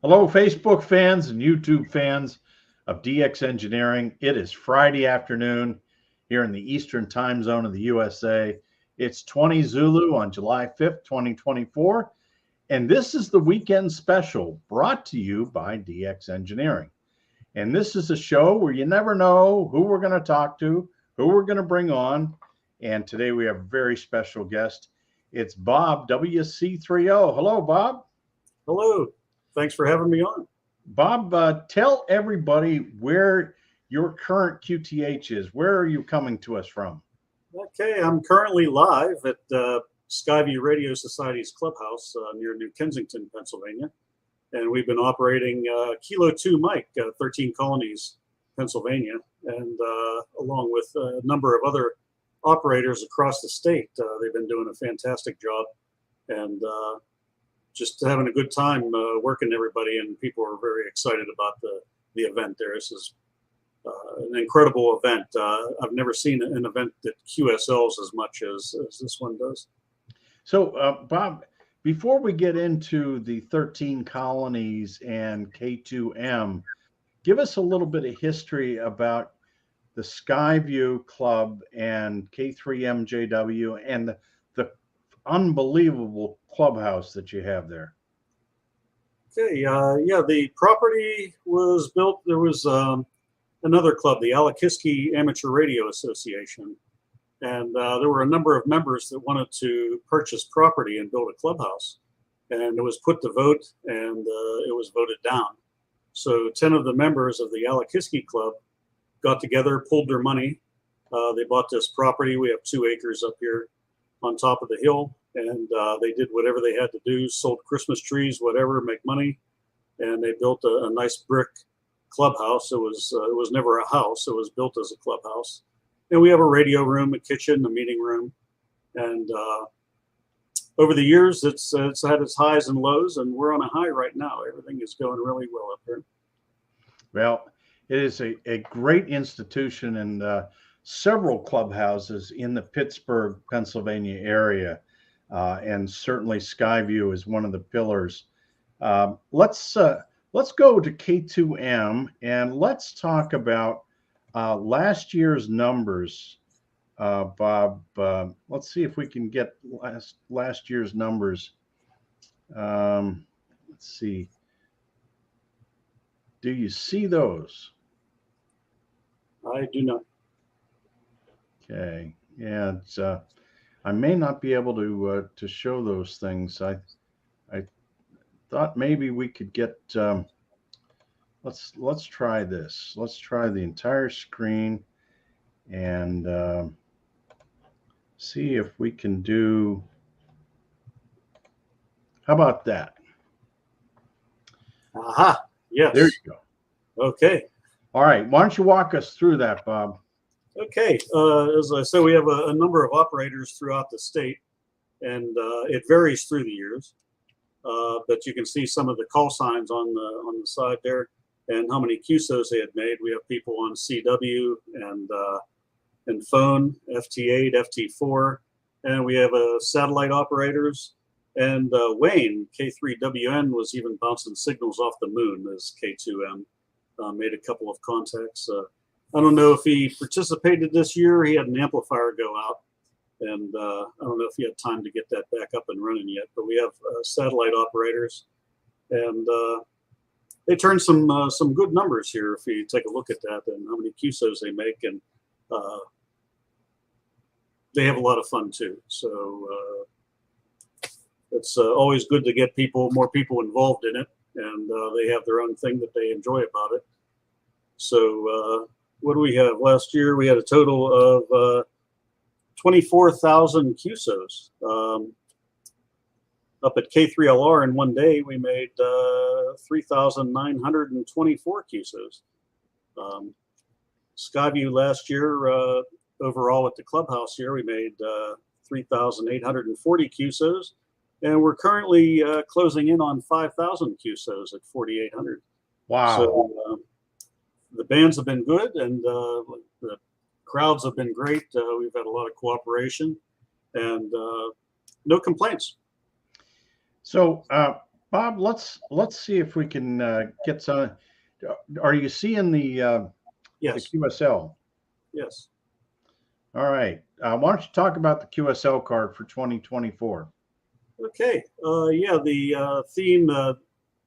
Hello, Facebook fans and YouTube fans of DX Engineering. It is Friday afternoon here in the Eastern time zone of the USA. It's 20 Zulu on July 5th, 2024. And this is the weekend special brought to you by DX Engineering. And this is a show where you never know who we're going to talk to, who we're going to bring on. And today we have a very special guest. It's Bob, WC3O. Hello, Bob. Hello. Thanks for having me on. Bob, tell everybody where your current QTH is. Where are you coming to us from? Okay, I'm currently live at Skyview Radio Society's clubhouse near New Kensington, Pennsylvania. And we've been operating Kilo 2 Mike, 13 Colonies, Pennsylvania, and along with a number of other operators across the state. They've been doing a fantastic job. And just having a good time working everybody, and people are very excited about the event there. This is an incredible event. I've never seen an event that QSLs as much as this one does. So, Bob, before we get into the 13 colonies and K2M, give us a little bit of history about the Skyview Club and K3MJW and the unbelievable clubhouse that you have there. Okay, yeah, the property was built. There was another club, the Alakiski Amateur Radio Association, and there were a number of members that wanted to purchase property and build a clubhouse, and it was put to vote, and it was voted down. So 10 of the members of the Alakiski Club got together, pulled their money. They bought this property. We have 2 acres up here on top of the hill, and they did whatever they had to do, sold Christmas trees, whatever, make money, and they built a nice brick clubhouse. It was never a house. It was built as a clubhouse. And we have a radio room, a kitchen, a meeting room, and over the years, it's had its highs and lows, and we're on a high right now. Everything is going really well up here. Well, it is a great institution, and several clubhouses in the Pittsburgh, Pennsylvania area, and certainly Skyview is one of the pillars. Let's go to K2M and let's talk about last year's numbers. Bob, let's see if we can get last year's numbers. Let's see. Do you see those? I do not. Okay, yeah, it's, I may not be able to show those things. I thought maybe we could get. Let's try this. Let's try the entire screen and see if we can do. How about that? Aha! Yes. There you go. Okay. All right. Why don't you walk us through that, Bob? Okay, as I said, we have a number of operators throughout the state, and it varies through the years. But you can see some of the call signs on the side there, and how many QSOs they had made. We have people on CW and phone, FT8, FT4, and we have satellite operators. And Wayne, K3WN, was even bouncing signals off the moon as K2M. Made a couple of contacts. I don't know if he participated this year. He had an amplifier go out, and I don't know if he had time to get that back up and running yet. But we have satellite operators, and they turn some good numbers here if you take a look at that and how many QSOs they make, and they have a lot of fun too. So it's always good to get more people involved in it, and they have their own thing that they enjoy about it. So what do we have? Last year we had a total of 24,000 QSOs. Up at K3LR in one day we made 3,924 QSOs. Skyview last year, overall at the clubhouse here, we made 3,840 QSOs, and we're currently closing in on 5,000 QSOs at 4,800. Wow. So the bands have been good, and the crowds have been great. We've had a lot of cooperation, and no complaints. So Bob, let's see if we can get some. Are you seeing the Yes, QSL? yes. All right. Why don't you talk about the QSL card for 2024? Okay. Yeah, the theme,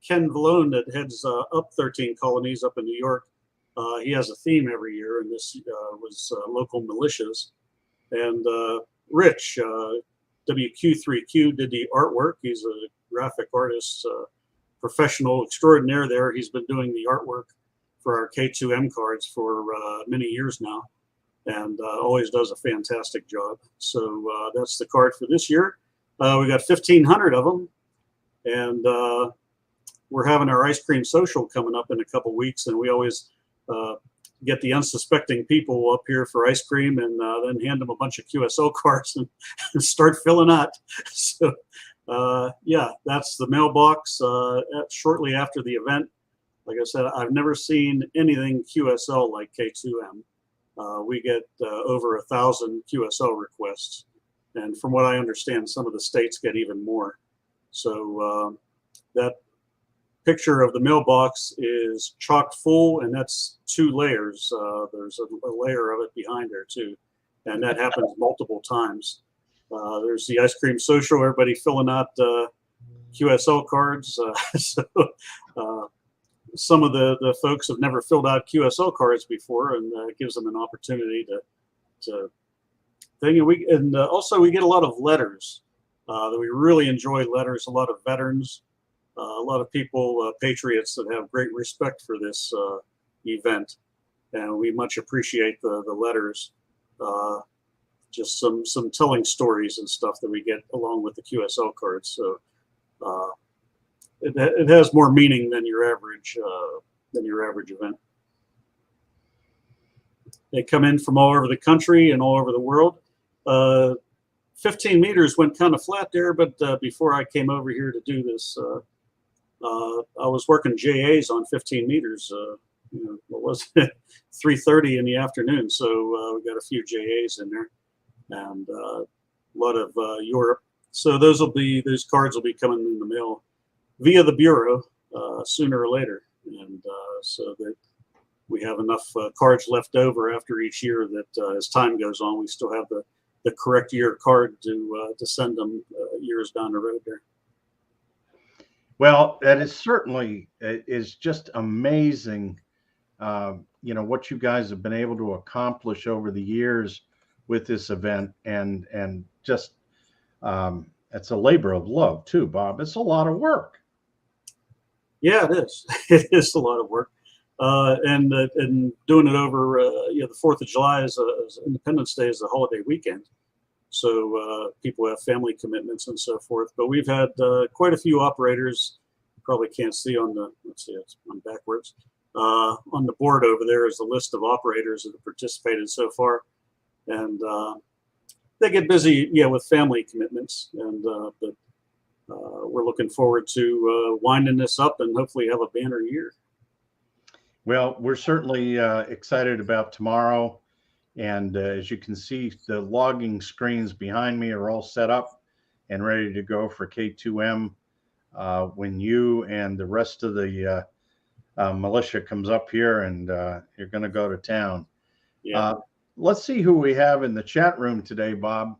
Ken Valone that heads up 13 colonies up in New York. He has a theme every year, and this was local militias. And Rich, WQ3Q, did the artwork. He's a graphic artist, professional extraordinaire there. He's been doing the artwork for our K2M cards for many years now, and always does a fantastic job. So that's the card for this year. We got 1,500 of them, and we're having our ice cream social coming up in a couple weeks, and we always get the unsuspecting people up here for ice cream, and then hand them a bunch of QSO cards and start filling out. So yeah, that's the mailbox shortly after the event. Like I said, I've never seen anything QSL like K2M. We get over 1,000 QSL requests, and from what I understand, some of the states get even more. So that picture of the mailbox is chock full, and that's 2 layers. There's a layer of it behind there too, and that happens multiple times. There's the ice cream social, everybody filling out QSL cards. So some of the folks have never filled out QSL cards before, and it gives them an opportunity to thing. And also we get a lot of letters that we really enjoy. Letters, a lot of veterans, a lot of people, patriots that have great respect for this event, and we much appreciate the letters. Just some telling stories and stuff that we get along with the QSL cards. So it has more meaning than your average event. They come in from all over the country and all over the world. 15 meters went kind of flat there, but before I came over here to do this, I was working JAs on 15 meters. What was it? 3:30 in the afternoon. So we got a few JAs in there, and a lot of Europe. So those cards will be coming in the mail via the bureau sooner or later, and so that we have enough cards left over after each year that as time goes on, we still have the correct year card to send them years down the road there. Well, that is certainly is just amazing. What you guys have been able to accomplish over the years with this event, and just it's a labor of love too, Bob. It's a lot of work. Yeah, it is. It is a lot of work, and doing it over the 4th of July is Independence Day is a holiday weekend, so people have family commitments and so forth. But we've had quite a few operators. You probably can't see on the it's on backwards. On the board over there is a list of operators that have participated so far, and they get busy, with family commitments, and but we're looking forward to winding this up and hopefully have a banner year. Well, we're certainly excited about tomorrow, and as you can see, the logging screens behind me are all set up and ready to go for K2M when you and the rest of the militia comes up here, and you're going to go to town. Yeah. Let's see who we have in the chat room today, Bob.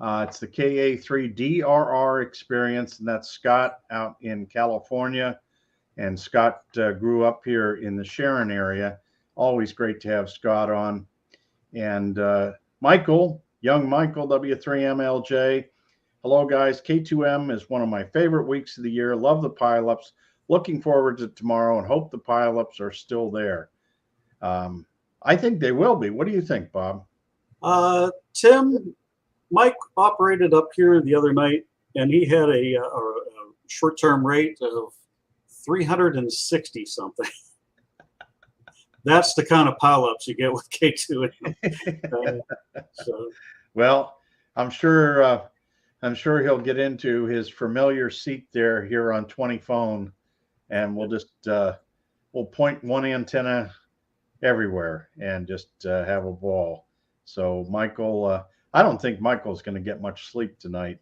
It's the KA3DRR experience, and that's Scott out in California. And Scott grew up here in the Sharon area. Always great to have Scott on. And Michael, young Michael, W3MLJ. Hello, guys. K2M is one of my favorite weeks of the year. Love the pileups. Looking forward to tomorrow and hope the pileups are still there. I think they will be. What do you think, Bob? Tim, Mike operated up here the other night, and he had a short-term rate of 360 something. That's the kind of pileups you get with K2. Well, I'm sure he'll get into his familiar seat there here on 20 phone, and we'll just we'll point one antenna everywhere and just have a ball. So Michael, I don't think Michael's going to get much sleep tonight.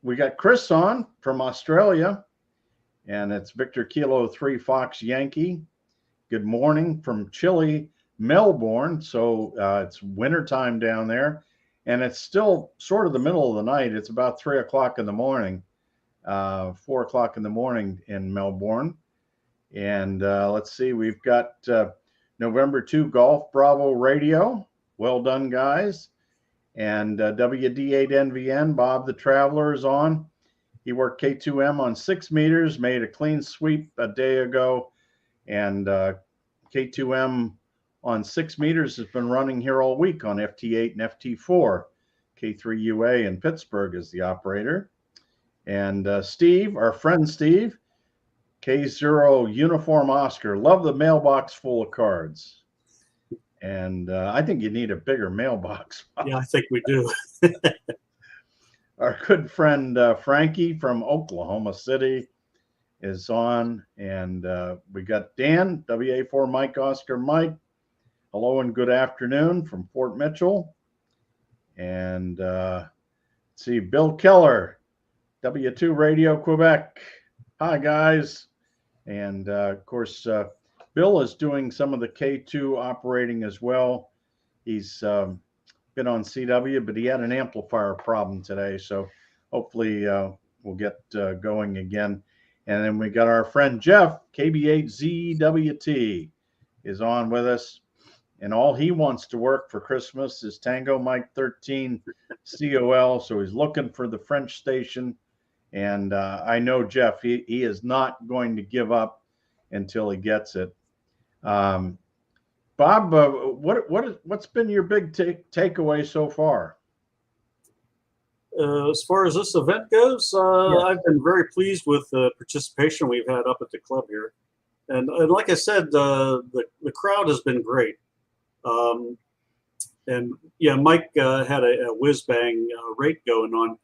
we got Chris on from Australia, and it's Victor Kilo 3 Fox Yankee. Good morning from chilly Melbourne. So it's wintertime down there, and it's still sort of the middle of the night. It's about 3 o'clock in the morning, 4 o'clock in the morning in Melbourne. And let's see, we've got November 2 Golf Bravo Radio. Well done, guys. And WD8NVN, Bob the Traveler is on. He worked K2M on 6 meters, made a clean sweep a day ago. And K2M on 6 meters has been running here all week on FT8 and FT4. K3UA in Pittsburgh is the operator. And Steve, our friend Steve, K0 Uniform Oscar, love the mailbox full of cards. And I think you need a bigger mailbox. Yeah, I think we do. Our good friend Frankie from Oklahoma City is on. And we got Dan, WA4 Mike Oscar Mike. Hello and good afternoon from Fort Mitchell. And let's see, Bill Keller, W2 Radio Quebec. Hi, guys. And of course, Bill is doing some of the K2 operating as well. He's been on CW, but he had an amplifier problem today. So hopefully we'll get going again. And then we got our friend Jeff, KB8ZWT, is on with us. And all he wants to work for Christmas is Tango Mike 13 COL. So he's looking for the French station. And I know Jeff, he is not going to give up until he gets it. Bob, what's been your big takeaway so far? As far as this event goes, I've been very pleased with the participation we've had up at the club here. And like I said, the crowd has been great. And yeah, Mike had a whiz-bang rate going on.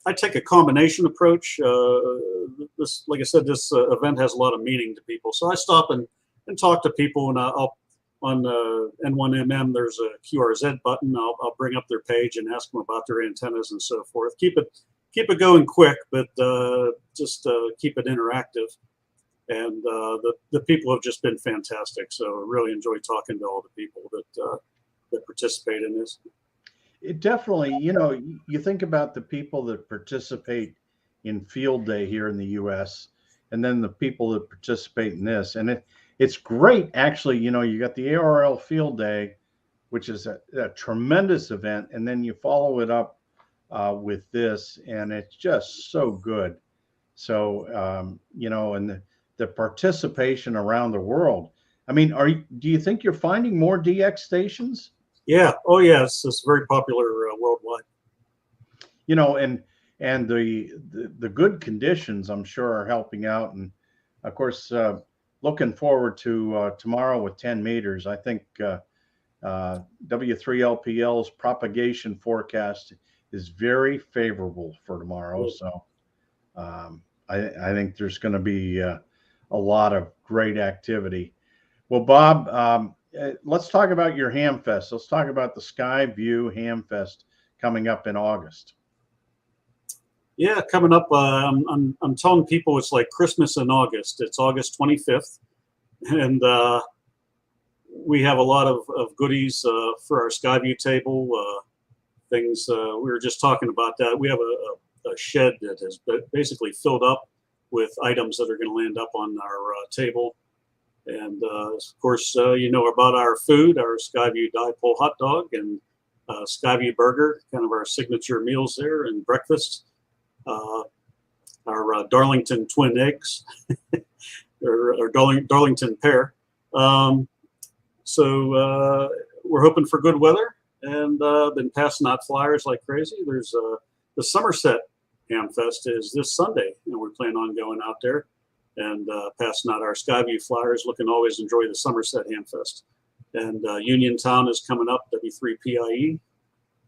I take a combination approach. This, like I said, this event has a lot of meaning to people. So I stop and talk to people, and I'll on N1MM, there's a QRZ button. I'll bring up their page and ask them about their antennas and so forth. Keep it going quick, but just keep it interactive. And the people have just been fantastic. So I really enjoy talking to all the people that participate in this. It definitely, you think about the people that participate in Field Day here in the U.S. and then the people that participate in this. And it's great, actually. You got the ARL Field Day, which is a tremendous event. And then you follow it up with this, and it's just so good. So, and the participation around the world. I mean, do you think you're finding more DX stations? Yeah. Oh, yes. It's very popular worldwide. And the good conditions, I'm sure, are helping out. And of course, looking forward to tomorrow with 10 meters. I think W3LPL's propagation forecast is very favorable for tomorrow. So I think there's going to be a lot of great activity. Well, Bob, let's talk about your Hamfest. Let's talk about the Skyview Hamfest coming up in August. Yeah, coming up, I'm telling people it's like Christmas in August. It's August 25th, and we have a lot of goodies for our Skyview table. Things we were just talking about that. We have a shed that is basically filled up with items that are going to land up on our table. And of course, about our food, our Skyview Dipole hot dog and Skyview burger, kind of our signature meals there, and breakfast. Our Darlington twin eggs, or Darlington pear. So we're hoping for good weather, and been passing out flyers like crazy. There's the Somerset Hamfest is this Sunday, and we're planning on going out there and passing out our Skyview flyers. Looking to always enjoy the Somerset Hamfest. And Uniontown is coming up, W3PIE.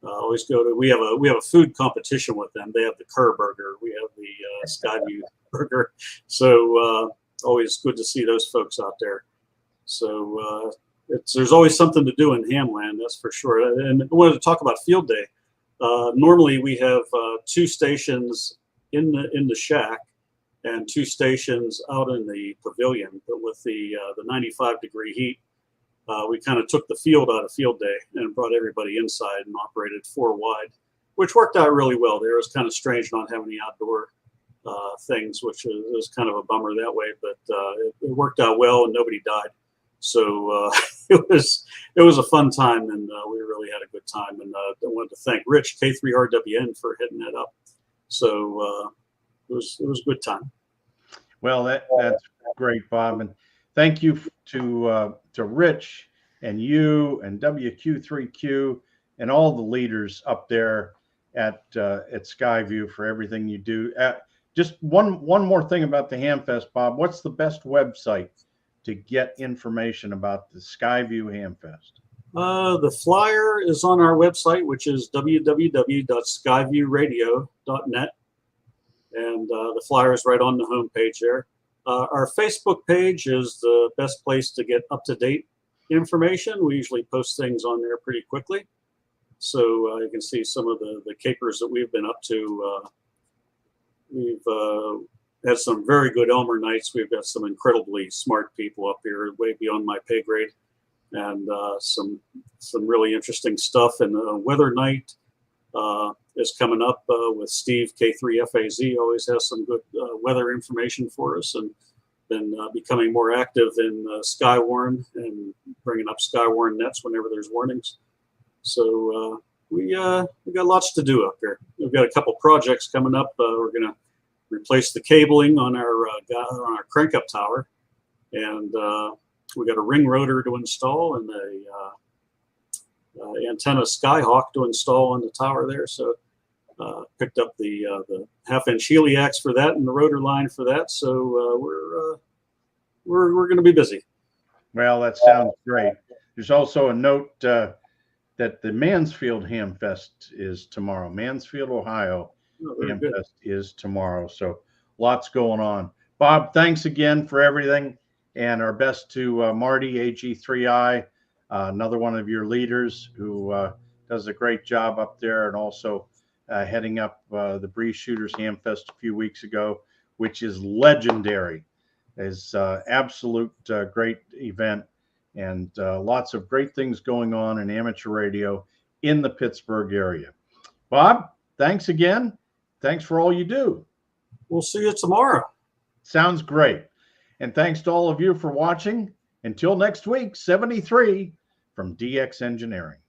Always go to. We have a food competition with them. They have the Kerr burger. We have the Skyview burger. So always good to see those folks out there. So there's always something to do in Hamland, that's for sure. And I wanted to talk about Field Day. Normally we have 2 stations in the shack and 2 stations out in the pavilion, but with the 95-degree heat, we kind of took the field out of field day and brought everybody inside and operated 4 wide, which worked out really well. There was kind of strange not having any outdoor things, which was kind of a bummer that way, but it worked out well and nobody died. So it was a fun time, and we really had a good time. And I wanted to thank Rich K3RWN for hitting that up. So it was a good time. Well, that's great, Bob, and thank you to Rich and you and WQ3Q and all the leaders up there at Skyview for everything you do. Just one more thing about the Hamfest, Bob. What's the best website to get information about the Skyview Hamfest? The flyer is on our website, which is www.skyviewradio.net. And the flyer is right on the homepage there. Our Facebook page is the best place to get up-to-date information. We usually post things on there pretty quickly. So you can see some of the capers that we've been up to. We've had some very good Elmer nights. We've got some incredibly smart people up here, way beyond my pay grade, and some really interesting stuff. And the weather night is coming up with Steve K3FAZ. Always has some good weather information for us, and been becoming more active in Skywarn and bringing up Skywarn nets whenever there's warnings. So we got lots to do up here. We've got a couple projects coming up. We're going to replace the cabling on our crank-up tower, and we got a ring rotor to install and a antenna Skyhawk to install on the tower there. So picked up the half-inch heliax for that and the rotor line for that. So we're going to be busy. Well, that sounds great. There's also a note that the Mansfield Hamfest is tomorrow. Mansfield, Ohio Hamfest is tomorrow. So lots going on. Bob, thanks again for everything, and our best to Marty, AG3I, another one of your leaders who does a great job up there, and also heading up the Breeze Shooters Hamfest a few weeks ago, which is legendary. It's absolute great event, and lots of great things going on in amateur radio in the Pittsburgh area. Bob, thanks again. Thanks for all you do. We'll see you tomorrow. Sounds great. And thanks to all of you for watching. Until next week, 73 from DX Engineering.